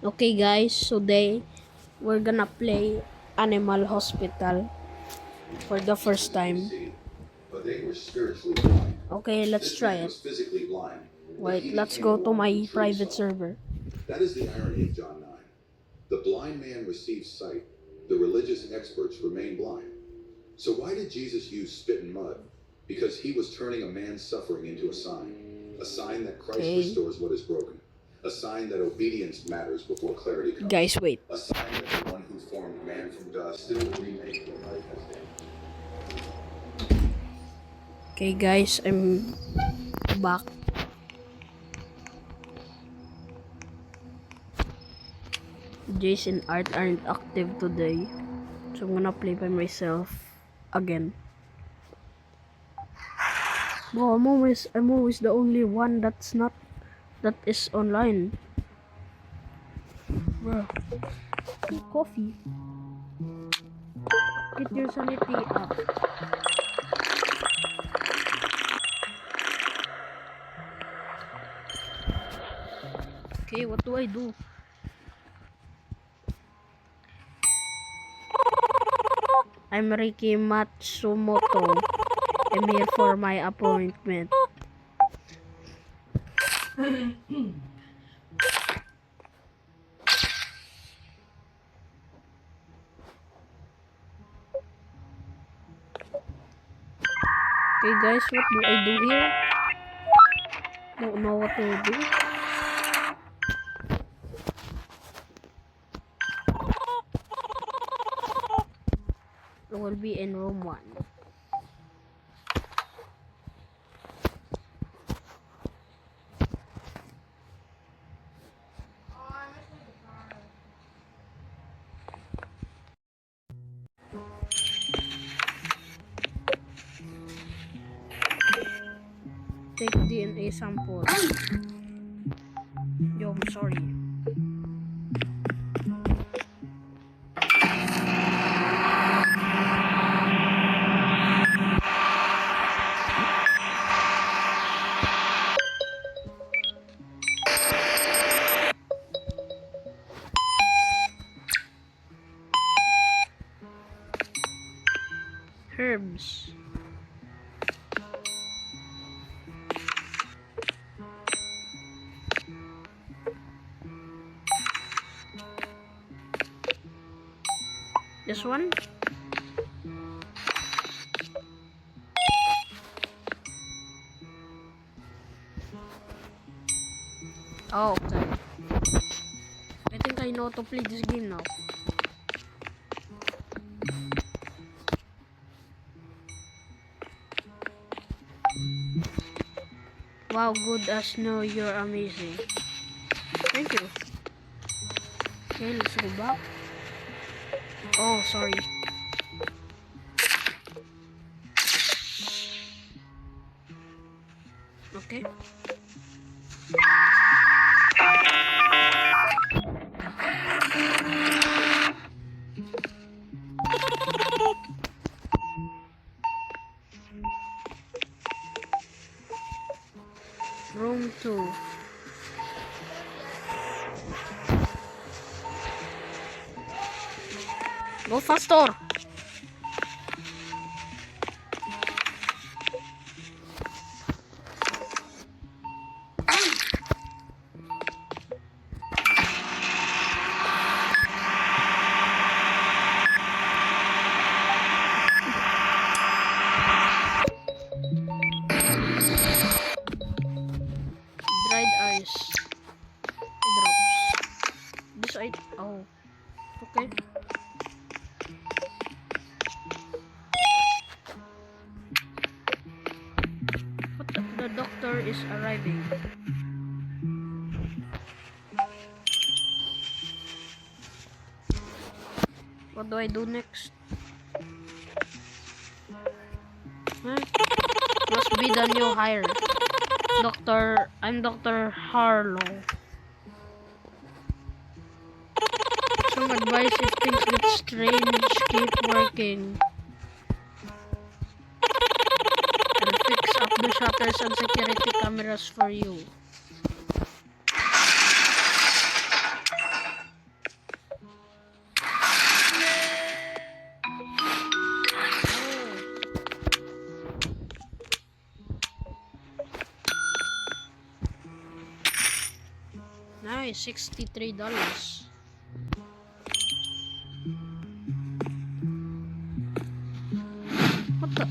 Okay guys, today we're gonna play Animal Hospital for the first time. But they were spiritually blind. Okay, let's This try man it. was physically blind. Wait, let's go to my private server. That is the irony of John 9. The blind man receives sight. The religious experts remain blind. So why did Jesus use spit and mud? Because he was turning a man's suffering into a sign. A sign that Christ Okay. restores what is broken. A sign that obedience matters before clarity comes. Guys, wait. A sign that the one who formed man from dust still remake what life has been. Okay guys, I'm back. Jason Art aren't active today. So I'm gonna play by myself again. No, I'm always the only one that is online. Bro. Coffee. Get your sanity up. Okay, what do I do? I'm Ricky Matsumoto. I'm here for my appointment. Okay guys, what do I do here? Don't know what to do. I will be in room 1. Take DNA sample. Yo, I'm sorry. Herbs. This one? Oh, okay. I think I know how to play this game now. Wow, good as no, you're amazing. Thank you. Okay, let's go back. Oh, sorry. Okay. Room 2. Go faster! Dried ice. Drops. This I. Oh. Okay. What the doctor is arriving. What do I do next? Huh? Must be the new hire. I'm Dr. Harlow. Some advice if things get strange, keep working. I'll fix up the shutters and security cameras for you. Okay, $63. What the?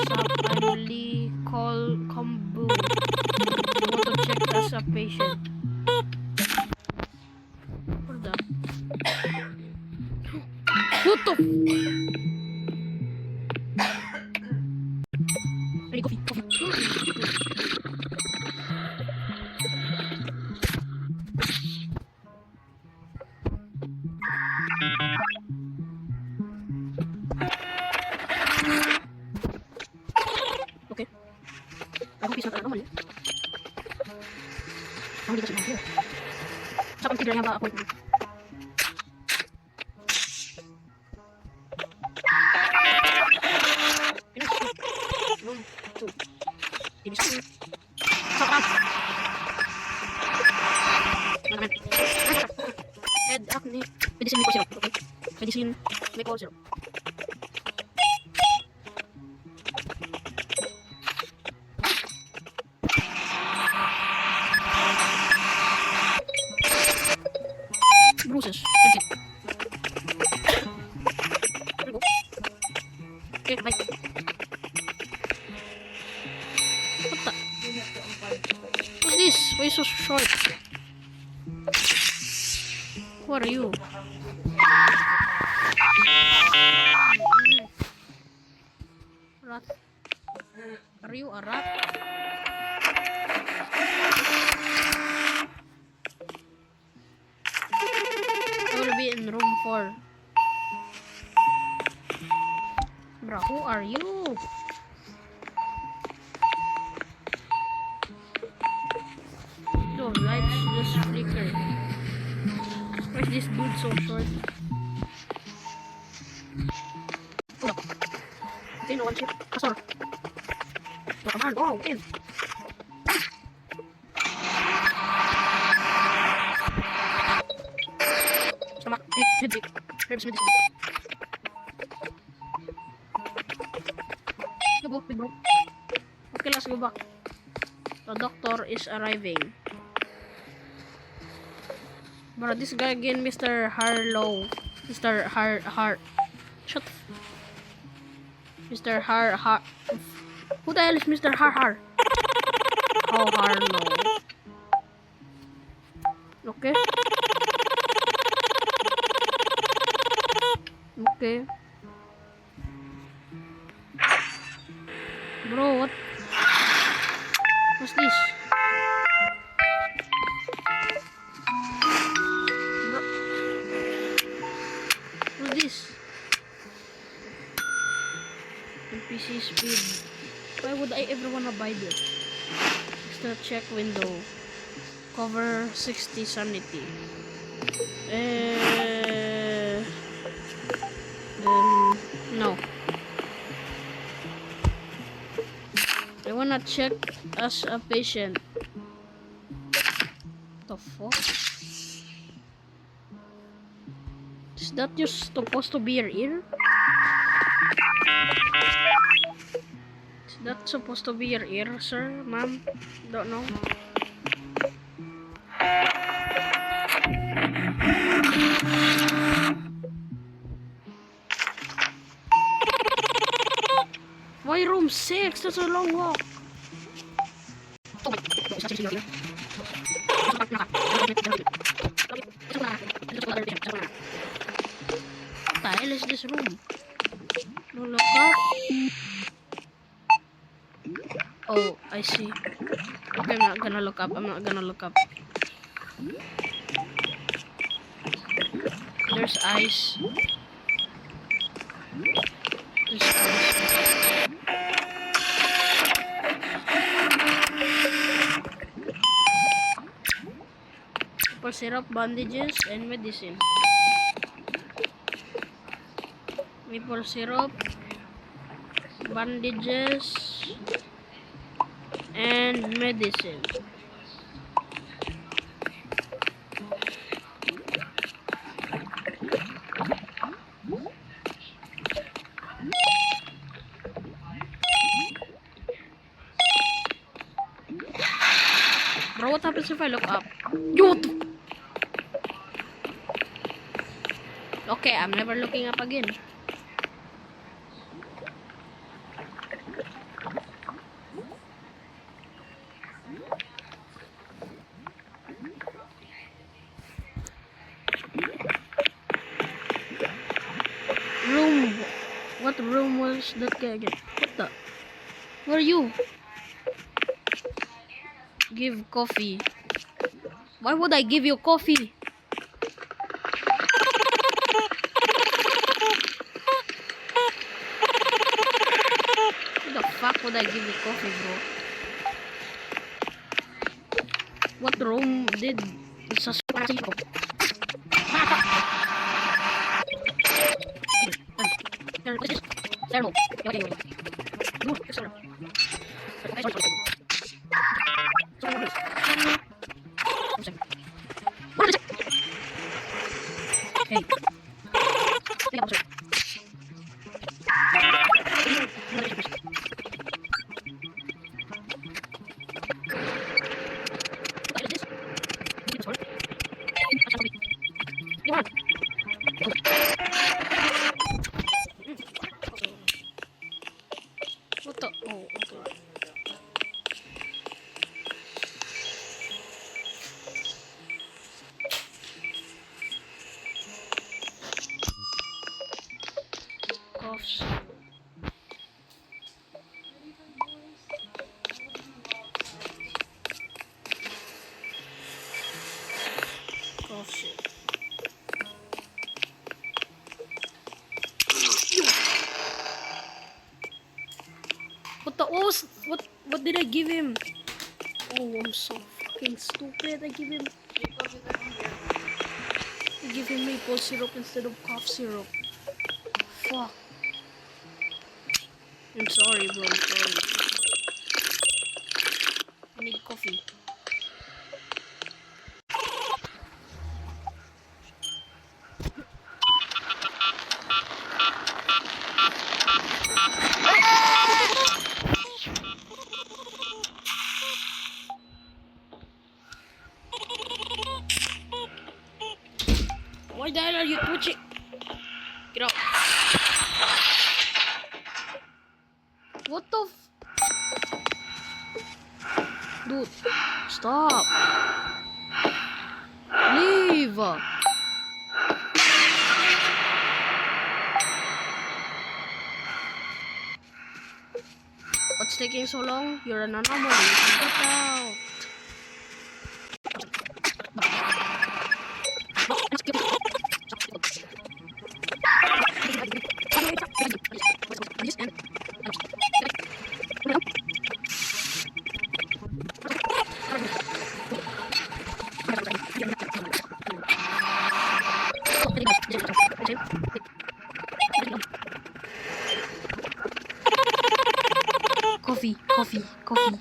Sup, I'm Lee Kombu. I want to check as a patient. What the? What the? I need coffee. Okay. I hope he's not anomaly. Normally doesn't here. So considering I have an appointment. Room 2. TV screen. Stop out. Head acne. Medicine maple syrup. Okay. Medicine maple syrup. Bruises. Legit. There we go. Okay, bye. What the? What's this? Why so short? Who are you? Rat. Are you a rat? I will be in room 4. Bro, who are you? The lights just flicker. Why is this dude so short? Oh, okay, no one here. Pastor. No, come on. Oh, okay. Stomach. Headache. Herbs medicine. Go, big bro. Okay, let's go back. The doctor is arriving. Bro, this guy again, Mr. Harlow. Mr. Shut the Mr. Who the hell is Mr. Oh, Harlow. Okay. Okay. Bro, what? What's this? Bro. What's this? NPC speed. Why would I ever wanna buy this? Extra check window. Cover 60 sanity. Then no. I wanna check as a patient. The fuck? Is that just supposed to be your ear? Is that supposed to be your ear, sir, ma'am? Don't know. Why room 6? That's a long walk. Oh my god, is that your ear? What the hell is this room? No, look up. Oh, I see. Okay, I'm not gonna look up. There's ice. Maple syrup, bandages, and medicine. Maple syrup, bandages, and medicine. Bro, what happens if I look up? Yo, what the- Okay, I'm never looking up again. Room. What room was that guy again? What the? Where are you? Give coffee. Why would I give you coffee? Why the fuck would I give you coffee, bro? What room did Sasuke? Hey. What the? Oh, okay. Coughs. Cough shit. What the? What did I give him? Oh, I'm so fucking stupid. I give him maple syrup instead of cough syrup. Fuck. I'm sorry, bro. I'm sorry. I need coffee. Why the hell are you twitching? Get out. What the f... Dude, stop. Leave. What's taking so long? You're an anomaly. Get out. Coffee, coffee, coffee.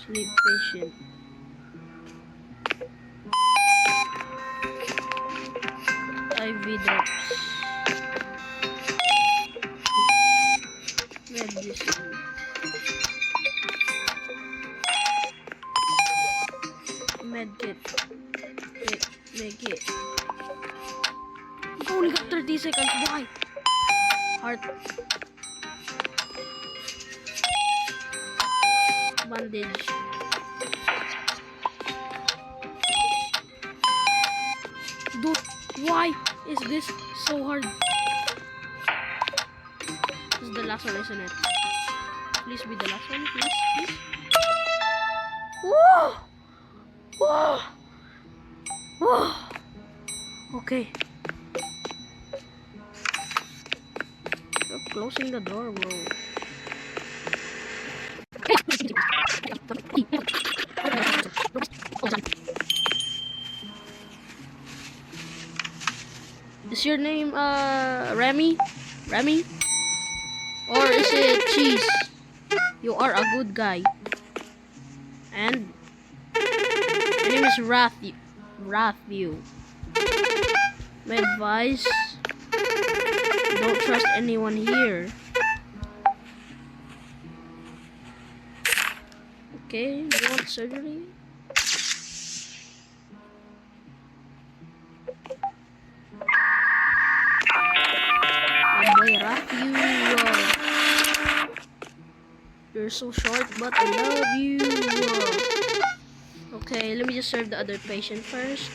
Sleep patient. IV drops. Medicine. Medkit. Medkit. You only got 30 seconds. Why? Heart. Bandage. Dude, why is this so hard? This is the last one, isn't it? Please be the last one, please, please. Whoa! Whoa! Whoa! Okay. closing the door, bro. Is your name Remy? Remy? Or is it Cheese? You are a good guy. And my name is Rathew. My advice, don't trust anyone here. Okay, you want surgery? My boy Rathew. You're so short, but I love you. Okay, let me just serve the other patient first.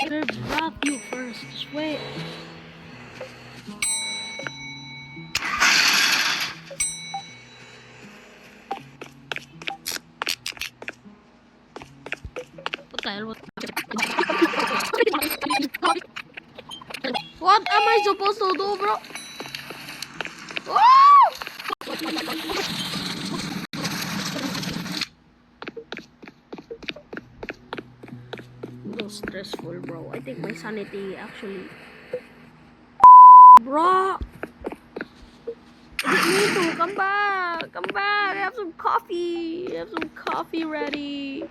Serve Rathew first. Just wait. What the hell? What am I supposed to do, bro? Oh! So stressful, bro. I think my sanity actually. Bro! I just need to come back. Come back. I have some coffee. I have some coffee ready.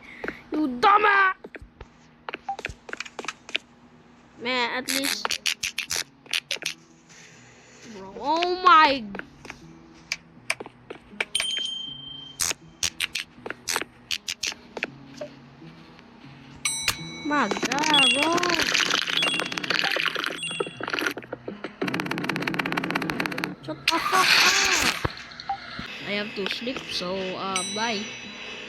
You dumbass! Man, at least. Bro, oh my. My god, bro. Shut the fuck up. I have to sleep, so bye.